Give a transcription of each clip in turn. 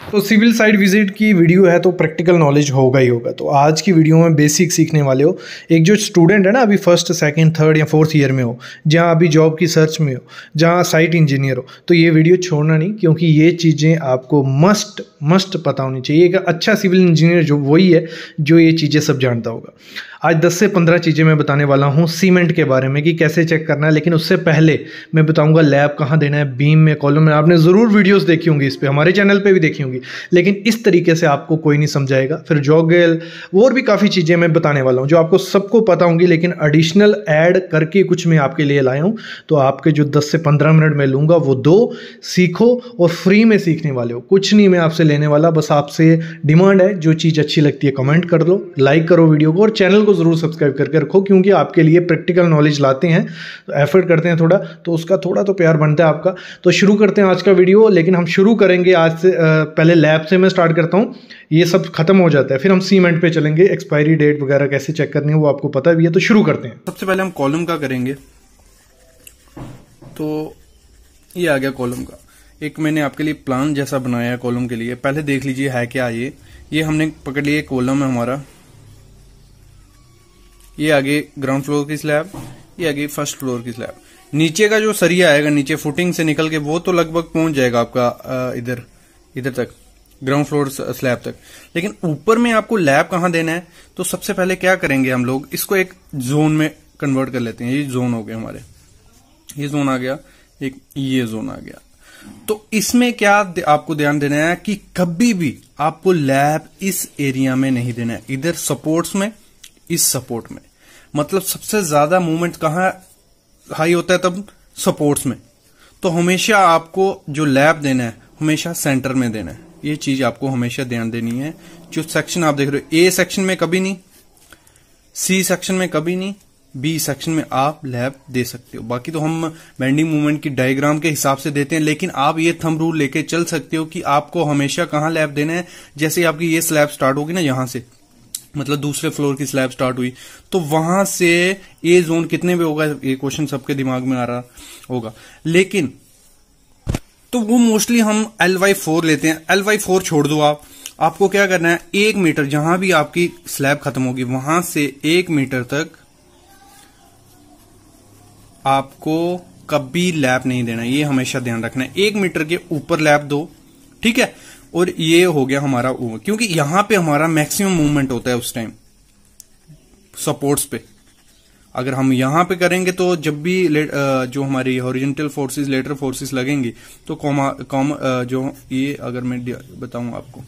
तो civil site visit की video है तो प्रैक्टिकल नॉलेज होगा ही होगा। तो आज की वीडियो में बेसिक सीखने वाले हो। एक जो स्टूडेंट है ना, अभी फर्स्ट सेकंड थर्ड या फोर्थ ईयर में हो, जहाँ अभी जॉब की सर्च में हो, जहाँ साइट इंजीनियर हो, तो ये वीडियो छोड़ना नहीं, क्योंकि ये चीज़ें आपको मस्ट पता होनी चाहिए। एक अच्छा सिविल इंजीनियर जो वही है जो ये चीज़ें सब जानता होगा। आज 10 से 15 चीज़ें मैं बताने वाला हूँ सीमेंट के बारे में कि कैसे चेक करना है। लेकिन उससे पहले मैं बताऊंगा लैब कहाँ देना है, बीम में, कॉलम में। आपने ज़रूर वीडियोस देखी होंगी, इस पे हमारे चैनल पे भी देखी होंगी, लेकिन इस तरीके से आपको कोई नहीं समझाएगा। फिर जॉगल और भी काफ़ी चीज़ें मैं बताने वाला हूँ जो आपको सबको पता होंगी, लेकिन एडिशनल ऐड करके कुछ मैं आपके लिए लाया हूँ। तो आपके जो 10 से 15 मिनट में लूँगा वो 2 सीखो और फ्री में सीखने वाले हो। कुछ नहीं मैं आपसे लेने वाला, बस आपसे डिमांड है जो चीज़ अच्छी लगती है कमेंट कर लो, लाइक करो वीडियो को और चैनल को जरूर सब्सक्राइब करके रखो, क्योंकि आपके लिए प्रैक्टिकल नॉलेज लाते हैं तो एफर्ट करते हैं थोड़ा, तो उसका थोड़ा तो प्यार बनता है आपका। तो शुरू करते हैं आज का वीडियो। लेकिन हम शुरू करेंगे आज से पहले लैब से मैं स्टार्ट करता हूँ। ये सब खत्म हो जाता है, फिर हम सीमेंट पे चलेंगे। एक्सपायरी डेट वगैरह कैसे चेक करनी है वो आपको पता भी है। तो शुरू करते हैं। सबसे पहले हम कॉलम का करेंगे। तो ये आ गया कॉलम का। एक मैंने आपके लिए प्लान जैसा बनाया है कॉलम के लिए। पहले देख लीजिए है क्या ये हमने पकड़ लिया। कॉलम है हमारा, ये आगे ग्राउंड फ्लोर की स्लैब, ये आगे फर्स्ट फ्लोर की स्लैब। नीचे का जो सरिया आएगा नीचे फुटिंग से निकल के वो तो लगभग पहुंच जाएगा आपका इधर तक, ग्राउंड फ्लोर स्लैब तक। लेकिन ऊपर में आपको लैब कहां देना है, तो सबसे पहले क्या करेंगे हम लोग, इसको एक जोन में कन्वर्ट कर लेते हैं। ये जोन हो गया हमारे, ये जोन आ गया, एक ये जोन आ गया। तो इसमें क्या आपको ध्यान देना है कि कभी भी आपको लैब इस एरिया में नहीं देना है, इधर सपोर्ट्स में, इस सपोर्ट में। मतलब सबसे ज्यादा मूवमेंट कहां हाई होता है, तब सपोर्ट्स में। तो हमेशा आपको जो लैब देना है हमेशा सेंटर में देना है। ये चीज आपको हमेशा ध्यान देनी है। जो सेक्शन आप देख रहे हो, ए सेक्शन में कभी नहीं, सी सेक्शन में कभी नहीं, बी सेक्शन में आप लैब दे सकते हो। बाकी तो हम बेंडिंग मूवमेंट की डायग्राम के हिसाब से देते हैं, लेकिन आप ये थंब रूल लेके चल सकते हो कि आपको हमेशा कहां लैब देना है। जैसे आपकी ये स्लैब स्टार्ट होगी ना, यहां से, मतलब दूसरे फ्लोर की स्लैब स्टार्ट हुई, तो वहां से ए जोन कितने पे होगा, ये क्वेश्चन सबके दिमाग में आ रहा होगा। लेकिन तो वो मोस्टली हम LY4 लेते हैं। LY4 छोड़ दो आप। आपको क्या करना है, 1 मीटर जहां भी आपकी स्लैब खत्म होगी वहां से 1 मीटर तक आपको कभी लैब नहीं देना। ये हमेशा ध्यान रखना है। 1 मीटर के ऊपर लैब दो, ठीक है। और ये हो गया हमारा क्योंकि यहां पे हमारा मैक्सिमम मूवमेंट होता है उस टाइम सपोर्ट्स पे। अगर हम यहां पे करेंगे तो जब भी जो हमारी हॉरिजॉन्टल फोर्सेस, लेटरल फोर्सेस लगेंगी, तो जो ये अगर मैं बताऊं आपको,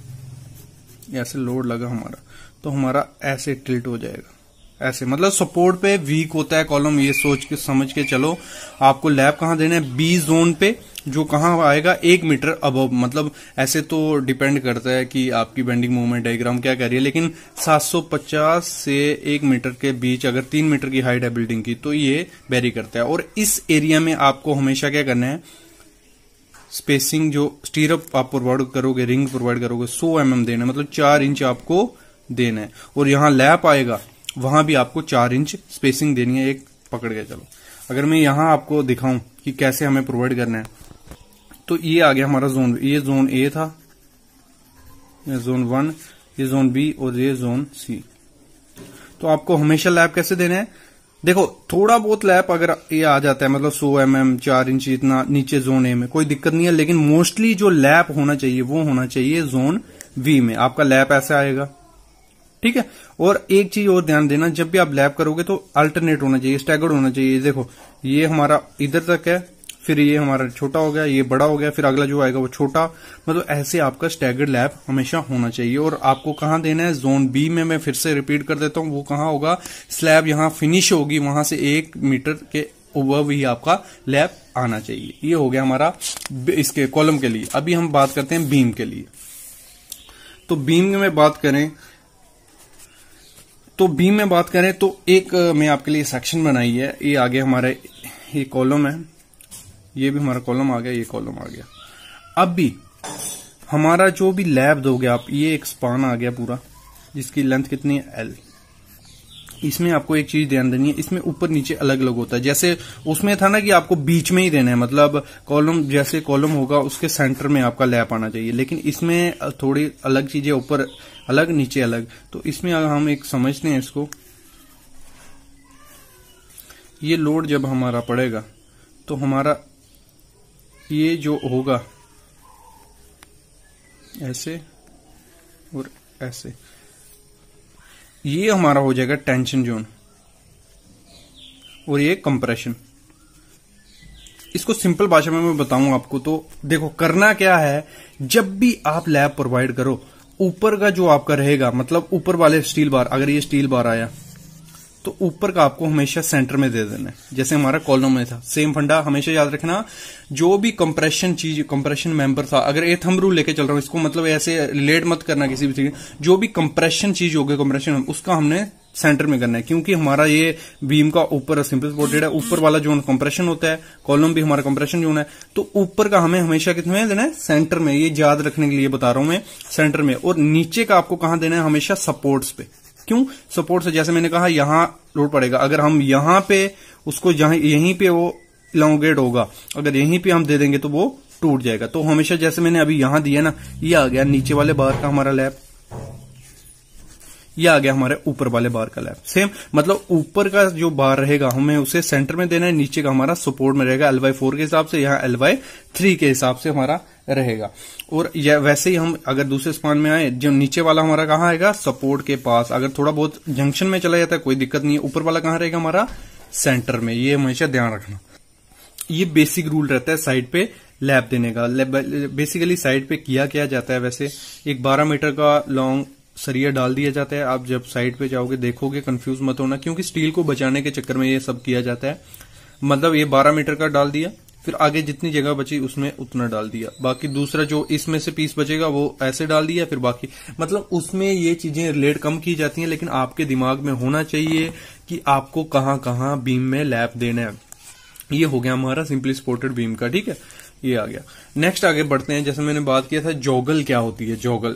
ऐसे लोड लगा हमारा, तो हमारा ऐसे टिल्ट हो जाएगा, ऐसे। मतलब सपोर्ट पे वीक होता है कॉलम। ये सोच के समझ के चलो। आपको लैब कहां देना है, बी जोन पे, जो कहां आएगा 1 मीटर अबव। मतलब ऐसे तो डिपेंड करता है कि आपकी बेंडिंग मूवमेंट डायग्राम क्या कह रही है, लेकिन 750 से 1 मीटर के बीच, अगर 3 मीटर की हाइट है बिल्डिंग की, तो ये वेरी करता है। और इस एरिया में आपको हमेशा क्या करना है, स्पेसिंग जो स्टीरअप आप प्रोवाइड करोगे, रिंग प्रोवाइड करोगे, 100 mm देना है, मतलब 4 इंच आपको देना है। और यहां लैब आएगा वहां भी आपको 4 इंच स्पेसिंग देनी है, एक पकड़ के चलो। अगर मैं यहां आपको दिखाऊं कि कैसे हमें प्रोवाइड करना है, तो ये आ गया हमारा जोन। ये जोन ए था, ये जोन 1, ये जोन बी और ये जोन सी। तो आपको हमेशा लैब कैसे देना है, देखो थोड़ा बहुत लैब अगर ये आ जाता है, मतलब 100 mm 4 इंच इतना नीचे जोन ए में, कोई दिक्कत नहीं है। लेकिन मोस्टली जो लैब होना चाहिए वो होना चाहिए जोन बी में। आपका लैब ऐसा आएगा, ठीक है। और एक चीज और ध्यान देना, जब भी आप लैब करोगे तो अल्टरनेट होना चाहिए, स्टैगर्ड होना चाहिए। देखो ये हमारा इधर तक है, फिर ये हमारा छोटा हो गया, ये बड़ा हो गया, फिर अगला जो आएगा वो छोटा। मतलब ऐसे आपका स्टैगर्ड लैब हमेशा होना चाहिए। और आपको कहां देना है, जोन बी में। मैं फिर से रिपीट कर देता हूं, वो कहां होगा, स्लैब यहां फिनिश होगी, वहां से 1 मीटर के ओवर ही आपका लैब आना चाहिए। ये हो गया हमारा इसके कॉलम के लिए। अभी हम बात करते हैं बीम के लिए। तो बीम में बात करें तो एक मैं आपके लिए सेक्शन बनाई है। ये आगे हमारा ये कॉलम है, ये भी हमारा कॉलम आ गया, ये कॉलम आ गया। अब भी हमारा जो भी लैब दोगे आप, ये एक स्पान आ गया पूरा, जिसकी लेंथ कितनी है, L, इसमें आपको एक चीज ध्यान देनी है, इसमें ऊपर नीचे अलग अलग होता है। जैसे उसमें था ना कि आपको बीच में ही देना है, मतलब कॉलम, जैसे कॉलम होगा उसके सेंटर में आपका लैप आना चाहिए, लेकिन इसमें थोड़ी अलग चीजें, ऊपर अलग नीचे अलग। तो इसमें हम एक समझते हैं इसको, ये लोड जब हमारा पड़ेगा तो हमारा ये जो होगा ऐसे और ऐसे, ये हमारा हो जाएगा टेंशन जोन और ये कंप्रेशन। इसको सिंपल भाषा में मैं बताऊं आपको, तो देखो करना क्या है, जब भी आप लैब प्रोवाइड करो, ऊपर का जो आपका रहेगा, मतलब ऊपर वाले स्टील बार, अगर ये स्टील बार आया तो ऊपर का आपको हमेशा सेंटर में दे देना है, जैसे हमारा कॉलम में था। सेम फंडा हमेशा याद रखना, जो भी कंप्रेशन चीज, कंप्रेशन मेंबर था, अगर ये थंब रूल लेके चल रहा हूं इसको, मतलब ऐसे रिलेट मत करना किसी भी चीज, जो भी कंप्रेशन चीज होगी, कंप्रेशन उसका हमने सेंटर में करना है, क्योंकि हमारा ये बीम का ऊपर सिंपल सपोर्टेड है, ऊपर वाला जोन कंप्रेशन होता है, कॉलम भी हमारा कंप्रेशन जोन है, तो ऊपर का हमें हमेशा कितने देना है, सेंटर में। ये याद रखने के लिए बता रहा हूं मैं, सेंटर में। और नीचे का आपको कहां देना है, हमेशा सपोर्ट्स पे। क्यों सपोर्ट से, जैसे मैंने कहा यहां लोड पड़ेगा, अगर हम यहां पे उसको यहीं पे वो इलांगेट होगा, अगर यहीं पे हम दे देंगे तो वो टूट जाएगा। तो हमेशा जैसे मैंने अभी यहां दिया ना, ये आ गया नीचे वाले बार का हमारा लैप, ये आ गया हमारे ऊपर वाले बार का लैप। सेम मतलब ऊपर का जो बार रहेगा हमें उसे सेंटर में देना है, नीचे का हमारा सपोर्ट में रहेगा L/4 के हिसाब से, यहाँ L/3 के हिसाब से हमारा रहेगा। और वैसे ही हम अगर दूसरे स्पान में आए, जो नीचे वाला हमारा कहाँ आएगा, सपोर्ट के पास। अगर थोड़ा बहुत जंक्शन में चला जाता है कोई दिक्कत नहीं है, ऊपर वाला कहाँ रहेगा हमारा, सेंटर में। ये हमेशा ध्यान रखना, ये बेसिक रूल रहता है साइड पे लैप देने का। बेसिकली साइड पे किया क्या जाता है, वैसे एक 12 मीटर का लॉन्ग सरिया डाल दिया जाता है। आप जब साइड पे जाओगे देखोगे, कंफ्यूज मत होना, क्योंकि स्टील को बचाने के चक्कर में ये सब किया जाता है। मतलब ये 12 मीटर का डाल दिया, फिर आगे जितनी जगह बची उसमें उतना डाल दिया, बाकी दूसरा जो इसमें से पीस बचेगा वो ऐसे डाल दिया, फिर बाकी, मतलब उसमें ये चीजें रिलेट कम की जाती हैं, लेकिन आपके दिमाग में होना चाहिए कि आपको कहां कहां बीम में लैप देना है। ये हो गया हमारा सिंपली सपोर्टेड बीम का, ठीक है, ये आ गया। नेक्स्ट आगे बढ़ते हैं। जैसे मैंने बात किया था जॉगल क्या होती है, जॉगल।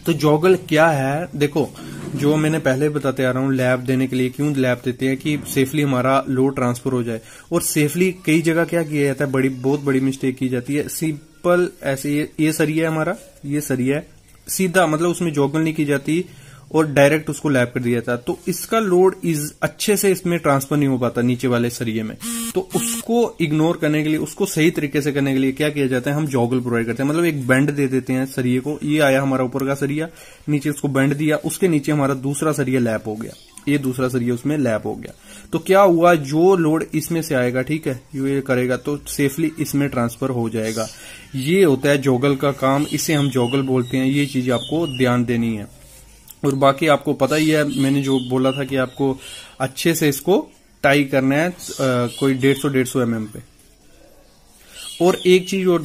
तो जॉगल क्या है, देखो जो मैंने पहले बताते आ रहा हूं, लैप देने के लिए क्यों लैप देते हैं, कि सेफली हमारा लोड ट्रांसफर हो जाए। और सेफली कई जगह क्या किया जाता है, बहुत बड़ी मिस्टेक की जाती है। सिंपल ऐसे ये सरिया है हमारा, ये सरिया है सीधा, मतलब उसमें जॉगल नहीं की जाती और डायरेक्ट उसको लैप कर दिया जाता, तो इसका लोड अच्छे से इसमें ट्रांसफर नहीं हो पाता नीचे वाले सरिये में। तो उसको इग्नोर करने के लिए, उसको सही तरीके से करने के लिए क्या किया जाता है, हम जॉगल प्रोवाइड करते हैं। मतलब एक बेंड दे देते हैं सरिये को, ये आया हमारा ऊपर का सरिया, नीचे उसको बेंड दिया, उसके नीचे हमारा दूसरा सरिया लैप हो गया, ये दूसरा सरिया उसमें लैप हो गया। तो क्या हुआ, जो लोड इसमें से आएगा, ठीक है, ये करेगा तो सेफली इसमें ट्रांसफर हो जाएगा। ये होता है जॉगल का काम, इसे हम जॉगल बोलते हैं। ये चीज आपको ध्यान देनी है। और बाकी आपको पता ही है, मैंने जो बोला था कि आपको अच्छे से इसको टाई करना है कोई 150 mm पे। और एक चीज और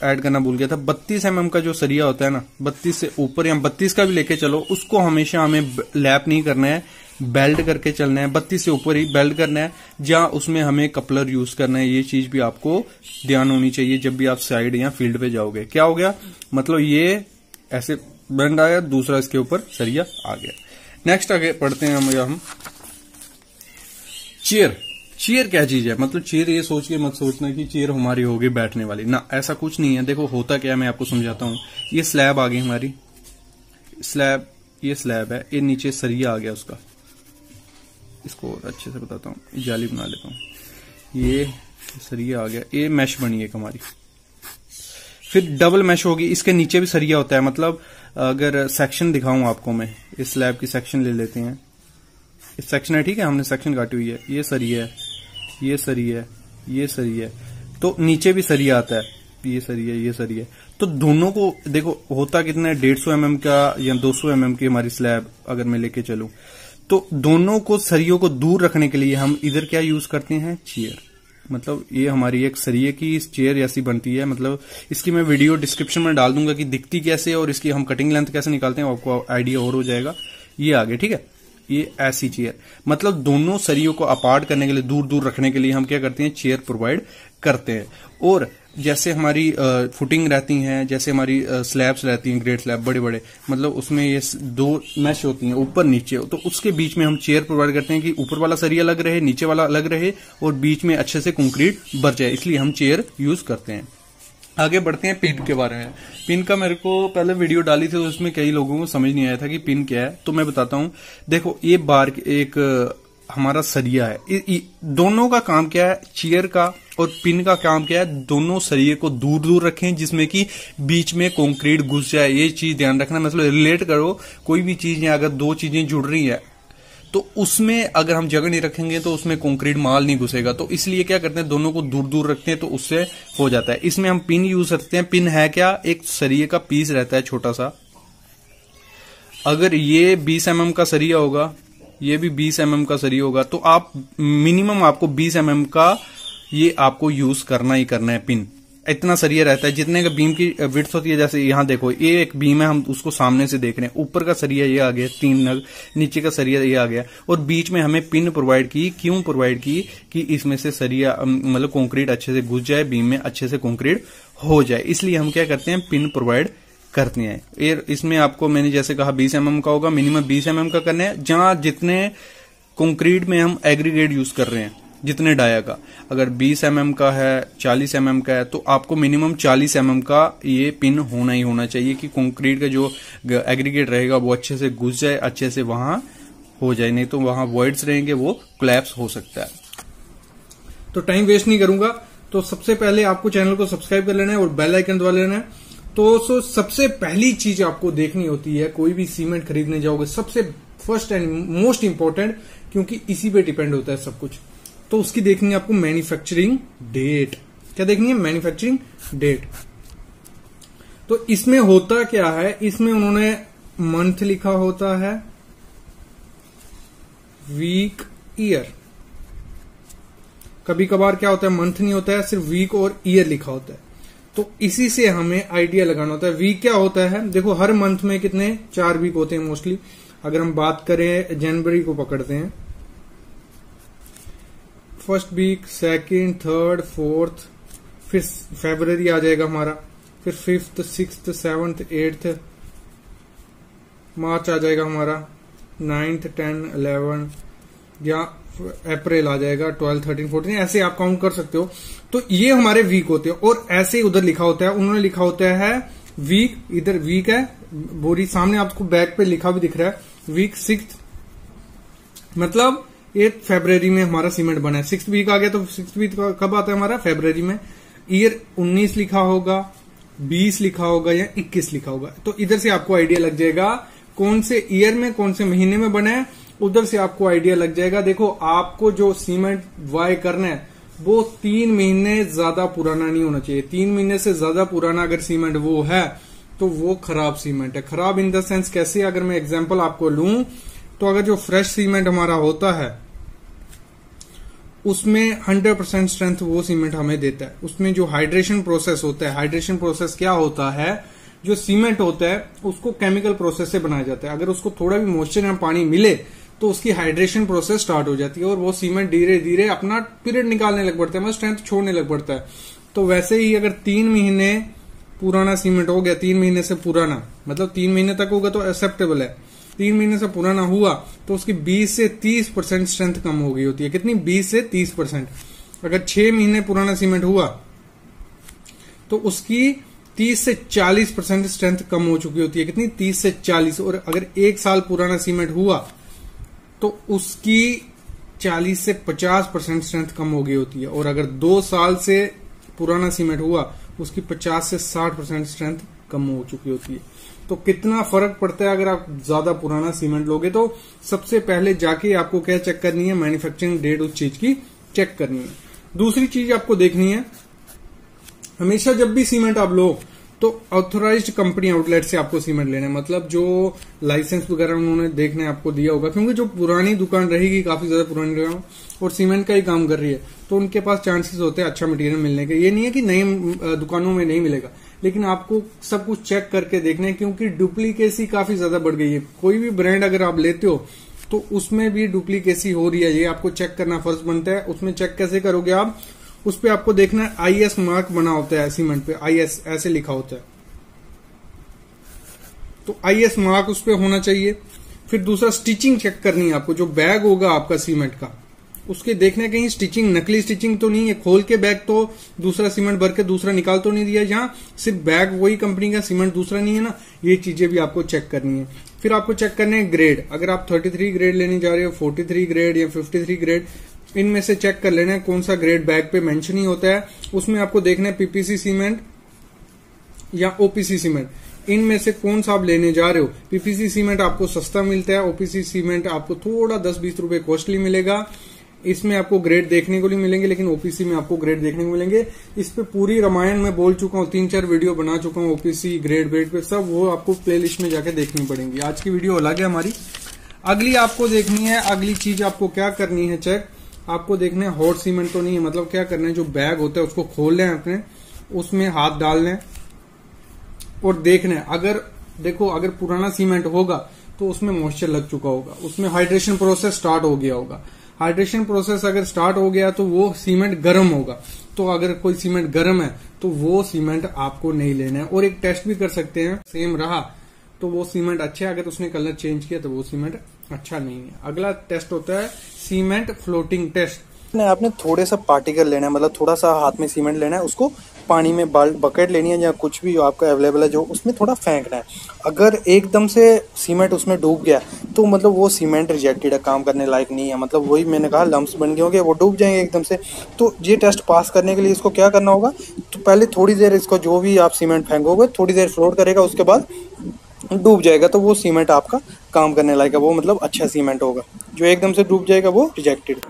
ऐड करना भूल गया था, 32 mm का जो सरिया होता है ना, 32 से ऊपर या 32 का भी लेके चलो, उसको हमेशा हमें लैप नहीं करना है, बेल्ट करके चलना है। 32 से ऊपर ही बेल्ट करना है, जहां उसमें हमें कपलर यूज करना है। ये चीज भी आपको ध्यान होनी चाहिए जब भी आप साइड या फील्ड पे जाओगे। क्या हो गया, मतलब ये ऐसे बेंड आया, दूसरा इसके ऊपर सरिया आ गया। नेक्स्ट आगे पढ़ते हैं हम चेयर। चेयर क्या चीज है, मतलब चेयर ये सोच के मत सोचना कि चेयर हमारी होगी बैठने वाली ना, ऐसा कुछ नहीं है। देखो होता क्या है, मैं आपको समझाता हूं। ये स्लैब आ गई हमारी, स्लैब, ये स्लैब है, ये नीचे सरिया आ गया उसका। इसको और अच्छे से बताता हूं, जाली बना लेता हूं। ये सरिया आ गया, ये मैश बनी है हमारी, फिर डबल मैश होगी, इसके नीचे भी सरिया होता है। मतलब अगर सेक्शन दिखाऊं आपको मैं, इस स्लैब की सेक्शन ले लेते हैं, इस सेक्शन है, ठीक है, हमने सेक्शन काटी हुई है, ये सरिया है, ये सरिया है, ये सरिया है, तो नीचे भी सरिया आता है, ये सरिया, ये सरिया। तो दोनों को देखो होता कितना है, 150 mm का या 200 mm की हमारी स्लैब अगर मैं लेके चलूं, तो दोनों को सरियों को दूर रखने के लिए हम इधर क्या यूज करते हैं, चेयर। मतलब ये हमारी एक सरिये की चेयर ऐसी बनती है। मतलब इसकी मैं वीडियो डिस्क्रिप्शन में डाल दूंगा कि दिखती कैसे और इसकी हम कटिंग लेंथ कैसे निकालते हैं, आपको आइडिया और हो जाएगा। ये आगे, ठीक है, ये ऐसी चेयर, मतलब दोनों सरियों को अपार्ट करने के लिए, दूर दूर रखने के लिए हम क्या करते हैं, चेयर प्रोवाइड करते हैं। और जैसे हमारी फुटिंग रहती हैं, जैसे हमारी स्लैब्स रहती हैं, ग्रेड स्लैब बड़े बड़े, मतलब उसमें ये 2 मैश होती हैं ऊपर नीचे, तो उसके बीच में हम चेयर प्रोवाइड करते हैं कि ऊपर वाला सरिया अलग रहे, नीचे वाला अलग रहे और बीच में अच्छे से कंक्रीट भर जाए, इसलिए हम चेयर यूज करते हैं। आगे बढ़ते हैं पिन के बारे में। पिन का मेरे को पहले वीडियो डाली थी तो उसमें कई लोगों को समझ नहीं आया था कि पिन क्या है, तो मैं बताता हूं। देखो ये बार एक हमारा सरिया है, दोनों का काम क्या है, चेयर का और पिन का काम क्या है, दोनों सरिये को दूर दूर रखें जिसमें कि बीच में कंक्रीट घुस जाए। ये चीज ध्यान रखना, मतलब रिलेट करो कोई भी चीज है, अगर 2 चीजें जुड़ रही है तो उसमें अगर हम जगह नहीं रखेंगे तो उसमें कंक्रीट माल नहीं घुसेगा, तो इसलिए क्या करते हैं, दोनों को दूर दूर रखते हैं तो उससे हो जाता है। इसमें हम पिन यूज करते हैं। पिन है क्या, एक सरिये का पीस रहता है छोटा सा। अगर ये 20 mm का सरिया होगा, ये भी 20 mm का सरिया होगा, तो आप मिनिमम आपको 20 mm का ये आपको यूज करना ही करना है। पिन इतना सरिया रहता है जितने का बीम की विड्थ होती है। जैसे यहां देखो ये एक बीम है, हम उसको सामने से देख रहे हैं, ऊपर का सरिया ये आ गया 3 नग, नीचे का सरिया ये आ गया, और बीच में हमें पिन प्रोवाइड की। क्यों प्रोवाइड की, कि इसमें से सरिया मतलब कंक्रीट अच्छे से घुस जाए, बीम में अच्छे से कंक्रीट हो जाए, इसलिए हम क्या करते हैं, पिन प्रोवाइड करते हैं। इसमें आपको मैंने जैसे कहा 20 mm का होगा, मिनिमम 20 mm का करना है। जहां जितने कंक्रीट में हम एग्रीगेट यूज कर रहे हैं, जितने डाया का, अगर 20 mm का है, 40 mm का है, तो आपको मिनिमम 40 mm का ये पिन होना ही होना चाहिए कि कंक्रीट का जो एग्रीगेट रहेगा वो अच्छे से घुस जाए, अच्छे से वहां हो जाए, नहीं तो वहां वॉइड्स रहेंगे, वो कोलैप्स हो सकता है। तो टाइम वेस्ट नहीं करूंगा, तो सबसे पहले आपको चैनल को सब्सक्राइब कर लेना है और बेल आइकन दबा लेना है। तो सबसे पहली चीज आपको देखनी होती है, कोई भी सीमेंट खरीदने जाओगे, सबसे फर्स्ट एंड मोस्ट इंपॉर्टेंट, क्योंकि इसी पे डिपेंड होता है सब कुछ, तो उसकी देखनी है आपको मैन्युफैक्चरिंग डेट। क्या देखनी है, मैन्युफैक्चरिंग डेट। तो इसमें होता क्या है, इसमें उन्होंने मंथ लिखा होता है, वीक, ईयर। कभी कभार क्या होता है, मंथ नहीं होता है, सिर्फ वीक और ईयर लिखा होता है। तो इसी से हमें आइडिया लगाना होता है। वीक क्या होता है, देखो हर मंथ में कितने 4 वीक होते हैं मोस्टली। अगर हम बात करें जनवरी को पकड़ते हैं, first week, second, third, fourth, फिर फरवरी आ जाएगा हमारा, फिर 5th, 6th, 7th, 8th, मार्च आ जाएगा हमारा, 9th, 10, 11, या अप्रैल आ जाएगा, 12, 13, 14, ऐसे आप काउंट कर सकते हो। तो ये हमारे वीक होते हैं, और ऐसे उधर लिखा होता है, उन्होंने लिखा होता है वीक, इधर वीक है, बोरी सामने आपको बैक पे लिखा भी दिख रहा है, वीक 6th, मतलब 8 फरवरी में हमारा सीमेंट बना है। 6th वीक आ गया, तो 6th वीक कब आता है हमारा, फरवरी में। ईयर 19 लिखा होगा, 20 लिखा होगा, या 21 लिखा होगा। तो इधर से आपको आइडिया लग जाएगा कौन से ईयर में, कौन से महीने में बना है, उधर से आपको आइडिया लग जाएगा। देखो आपको जो सीमेंट बाय करना है वो 3 महीने ज्यादा पुराना नहीं होना चाहिए। 3 महीने से ज्यादा पुराना अगर सीमेंट वो है तो वो खराब सीमेंट है। खराब इन द सेंस कैसे, अगर मैं एग्जांपल आपको लूं, तो अगर जो फ्रेश सीमेंट हमारा होता है उसमें 100% स्ट्रेंथ वो सीमेंट हमें देता है। उसमें जो हाइड्रेशन प्रोसेस होता है, हाइड्रेशन प्रोसेस क्या होता है, जो सीमेंट होता है उसको केमिकल प्रोसेस से बनाया जाता है। अगर उसको थोड़ा भी मॉइस्चर या पानी मिले तो उसकी हाइड्रेशन प्रोसेस स्टार्ट हो जाती है और वो सीमेंट धीरे धीरे अपना पीरियड निकालने लग पड़ता है, मतलब स्ट्रेंथ छोड़ने लग पड़ता है। तो वैसे ही अगर 3 महीने पुराना सीमेंट हो गया, 3 महीने से पुराना, मतलब 3 महीने तक होगा तो एक्सेप्टेबल है। 3 महीने से पुराना हुआ तो उसकी 20 से 30% स्ट्रेंथ कम हो गई होती है। कितनी, 20 से 30%। अगर 6 महीने पुराना सीमेंट हुआ तो उसकी 30 से 40% स्ट्रेंथ कम हो चुकी होती है। कितनी, 30 से 40। और अगर 1 साल पुराना सीमेंट हुआ तो उसकी 40 से 50% स्ट्रेंथ कम हो गई होती है। और अगर 2 साल से पुराना सीमेंट हुआ उसकी 50 से 60% स्ट्रेंथ कम हो चुकी होती है। तो कितना फर्क पड़ता है अगर आप ज्यादा पुराना सीमेंट लोगे। तो सबसे पहले जाके आपको क्या चेक करनी है, मैन्युफैक्चरिंग डेट उस चीज की चेक करनी है। दूसरी चीज आपको देखनी है, हमेशा जब भी सीमेंट आप लो तो ऑथोराइज्ड कंपनी आउटलेट से आपको सीमेंट लेना है, मतलब जो लाइसेंस वगैरह उन्होंने देखने आपको दिया होगा। क्योंकि जो पुरानी दुकान रहेगी, काफी ज्यादा पुरानी दुकान और सीमेंट का ही काम कर रही है, तो उनके पास चांसेस होते हैं अच्छा मटेरियल मिलने के। ये नहीं है कि नई दुकानों में नहीं मिलेगा, लेकिन आपको सब कुछ चेक करके देखना है, क्योंकि डुप्लीकेसी काफी ज्यादा बढ़ गई है। कोई भी ब्रांड अगर आप लेते हो तो उसमें भी डुप्लीकेसी हो रही है, ये आपको चेक करना फर्ज बनता है। उसमें चेक कैसे करोगे आप, उस पे आपको देखना है IS मार्क बना होता है सीमेंट पे, IS ऐसे लिखा होता है, तो IS मार्क उस पे होना चाहिए। फिर दूसरा स्टिचिंग चेक करनी है आपको, जो बैग होगा आपका सीमेंट का उसके देखने कहीं स्टिचिंग नकली स्टिचिंग तो नहीं है, खोल के बैग तो दूसरा सीमेंट भर के दूसरा निकाल तो नहीं दिया, जहां सिर्फ बैग वही कंपनी का सीमेंट दूसरा नहीं है ना, ये चीजें भी आपको चेक करनी है। फिर आपको चेक करने हैं ग्रेड, अगर आप 33 ग्रेड लेने जा रहे हो, 43 ग्रेड या 53 ग्रेड, इनमें से चेक कर लेना है कौन सा ग्रेड बैग पे मेंशन ही होता है। उसमें आपको देखना है PPC सीमेंट या OPC सीमेंट, इनमें से कौन सा आप लेने जा रहे हो। PPC सीमेंट आपको सस्ता मिलता है, OPC सीमेंट आपको थोड़ा 10-20 रुपए कॉस्टली मिलेगा। इसमें आपको ग्रेड देखने को नहीं मिलेंगे, लेकिन OPC में आपको ग्रेड देखने को मिलेंगे। इस पे पूरी रामायण में बोल चुका हूँ, 3-4 वीडियो बना चुका हूँ OPC ग्रेड पे सब, वो आपको प्लेलिस्ट में जाके देखनी पड़ेंगी। आज की वीडियो अलग है हमारी। अगली आपको देखनी है, अगली चीज आपको क्या करनी है चेक, आपको देखना है हॉट सीमेंट तो नहीं है। मतलब क्या करना है, जो बैग होता है उसको खोल लें अपने, उसमें हाथ डाल लें और देखना है, अगर पुराना सीमेंट होगा तो उसमें मॉइस्चर लग चुका होगा, उसमें हाइड्रेशन प्रोसेस स्टार्ट हो गया होगा। हाइड्रेशन प्रोसेस अगर स्टार्ट हो गया तो वो सीमेंट गर्म होगा, तो अगर कोई सीमेंट गर्म है तो वो सीमेंट आपको नहीं लेना है। और एक टेस्ट भी कर सकते हैं, सेम रहा तो वो सीमेंट अच्छा है, अगर उसने कलर चेंज किया तो वो सीमेंट अच्छा नहीं है। अगला टेस्ट होता है सीमेंट फ्लोटिंग टेस्ट। आपने थोड़े सा पार्टिकल लेना है, मतलब थोड़ा सा हाथ में सीमेंट लेना है, उसको पानी में बकेट लेनी है या कुछ भी आपका अवेलेबल है जो, उसमें थोड़ा फेंकना है। अगर एकदम से सीमेंट उसमें डूब गया तो मतलब वो सीमेंट रिजेक्टेड है, काम करने लायक नहीं है। मतलब वही मैंने कहा, लम्प्स बन गए होंगे, वो डूब जाएंगे एकदम से। तो ये टेस्ट पास करने के लिए इसको क्या करना होगा, तो पहले थोड़ी देर इसको, जो भी आप सीमेंट फेंकोगे थोड़ी देर फ्लोट करेगा, उसके बाद डूब जाएगा तो वो सीमेंट आपका काम करने लायक है, वो मतलब अच्छा सीमेंट होगा। जो एकदम से डूब जाएगा वो रिजेक्टेड।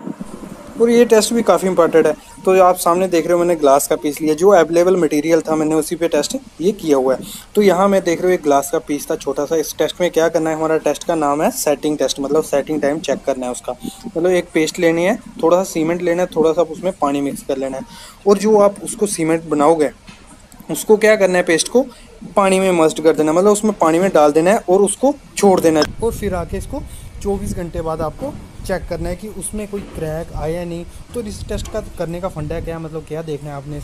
और ये टेस्ट भी काफ़ी इंपॉर्टेंट है। तो आप सामने देख रहे हो, मैंने ग्लास का पीस लिया, जो अवेलेबल मटेरियल था मैंने उसी पे टेस्ट ये किया हुआ है। तो यहाँ मैं देख रहे हो एक ग्लास का पीस था छोटा सा। इस टेस्ट में क्या करना है, हमारा टेस्ट का नाम है सेटिंग टेस्ट, मतलब सेटिंग टाइम चेक करना है उसका। मतलब एक पेस्ट लेनी है, थोड़ा सा सीमेंट लेना है, थोड़ा सा उसमें पानी मिक्स कर लेना है, और जो आप उसको सीमेंट बनाओगे उसको क्या करना है, पेस्ट को पानी में मस्ट कर देना, मतलब उसमें पानी में डाल देना है और उसको छोड़ देना है। और फिर आके इसको 24 घंटे बाद आपको चेक करना है कि उसमें कोई क्रैक आया नहीं। तो इस टेस्ट का करने का फंडा क्या, मतलब क्या देखना है आपने,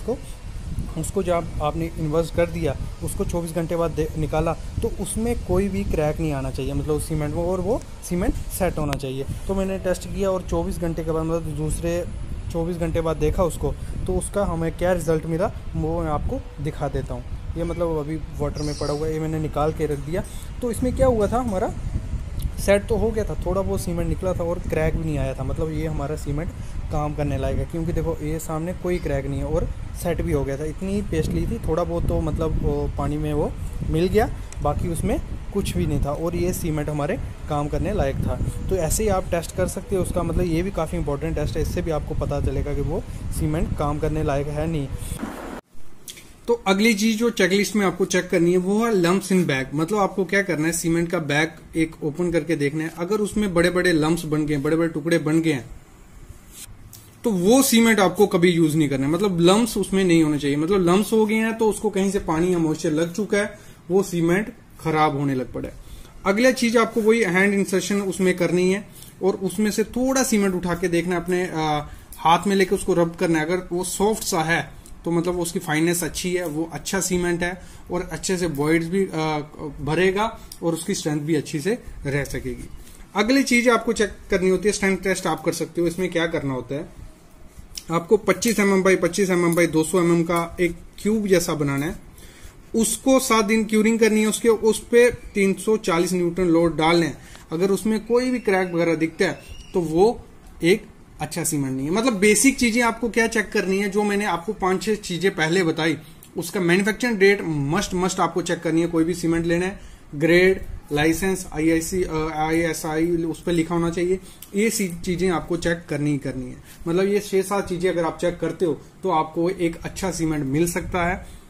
उसको जब आपने इन्वर्स कर दिया, उसको 24 घंटे बाद निकाला तो उसमें कोई भी क्रैक नहीं आना चाहिए, मतलब उस सीमेंट में, और वो सीमेंट सेट होना चाहिए। तो मैंने टेस्ट किया और 24 घंटे के बाद, मतलब दूसरे 24 घंटे बाद देखा उसको, तो उसका हमें क्या रिज़ल्ट मिला वो मैं आपको दिखा देता हूँ। ये मतलब अभी वाटर में पड़ा हुआ है, ये मैंने निकाल के रख दिया। तो इसमें क्या हुआ था, हमारा सेट तो हो गया था, थोड़ा बहुत सीमेंट निकला था और क्रैक भी नहीं आया था। मतलब ये हमारा सीमेंट काम करने लायक है, क्योंकि देखो ये सामने कोई क्रैक नहीं है और सेट भी हो गया था। इतनी ही पेस्ट ली थी, थोड़ा बहुत तो मतलब पानी में वो मिल गया, बाकी उसमें कुछ भी नहीं था, और ये सीमेंट हमारे काम करने लायक था। तो ऐसे ही आप टेस्ट कर सकते हो उसका, मतलब ये भी काफ़ी इंपॉर्टेंट टेस्ट है, इससे भी आपको पता चलेगा कि वो सीमेंट काम करने लायक है नहीं। तो अगली चीज जो चेकलिस्ट में आपको चेक करनी है वो है लम्प्स इन बैग। मतलब आपको क्या करना है, सीमेंट का बैग एक ओपन करके देखना है, अगर उसमें बड़े बड़े लम्प्स बन गए, बड़े बड़े टुकड़े बन गए हैं, तो वो सीमेंट आपको कभी यूज नहीं करना है। मतलब लम्प्स उसमें नहीं होने चाहिए। मतलब लम्प्स हो गए हैं तो उसको कहीं से पानी या मॉइस्चर लग चुका है, वो सीमेंट खराब होने लग पड़ा है। अगला चीज आपको वही हैंड इंसर्शन उसमें करनी है, और उसमें से थोड़ा सीमेंट उठा के देखना, अपने हाथ में लेके उसको रब करना है। अगर वो सॉफ्ट सा है तो मतलब उसकी फाइननेस अच्छी है, वो अच्छा सीमेंट है, और अच्छे से वॉइड्स भी भरेगा और उसकी स्ट्रेंथ भी अच्छी से रह सकेगी। अगली चीज आपको चेक करनी होती है, स्ट्रेंथ टेस्ट आप कर सकते हो। इसमें क्या करना होता है, आपको 25 mm by 25 mm by 200 mm का एक क्यूब जैसा बनाना है, उसको 7 दिन क्यूरिंग करनी है, उसके उस पे 340 न्यूटन लोड डालना है। अगर उसमें कोई भी क्रैक वगैरह दिखता है तो वो एक अच्छा सीमेंट नहीं है। मतलब बेसिक चीजें आपको क्या चेक करनी है, जो मैंने आपको 5-6 चीजें पहले बताई, उसका मैन्युफैक्चरिंग डेट मस्ट आपको चेक करनी है। कोई भी सीमेंट लेना है, ग्रेड, लाइसेंस, ISI उस पर लिखा होना चाहिए। ये चीजें आपको चेक करनी ही करनी है। मतलब ये 6-7 चीजें अगर आप चेक करते हो तो आपको एक अच्छा सीमेंट मिल सकता है।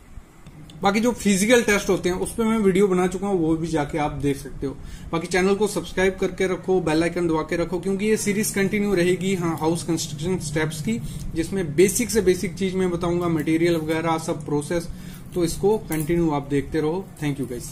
बाकी जो फिजिकल टेस्ट होते हैं उस पर मैं वीडियो बना चुका हूँ, वो भी जाके आप देख सकते हो। बाकी चैनल को सब्सक्राइब करके रखो, बेल आइकन दबा के रखो, क्योंकि ये सीरीज कंटिन्यू रहेगी हाउस कंस्ट्रक्शन स्टेप्स की, जिसमें बेसिक से बेसिक चीज मैं बताऊंगा, मटेरियल वगैरह सब प्रोसेस। तो इसको कंटिन्यू आप देखते रहो। Thank you guys.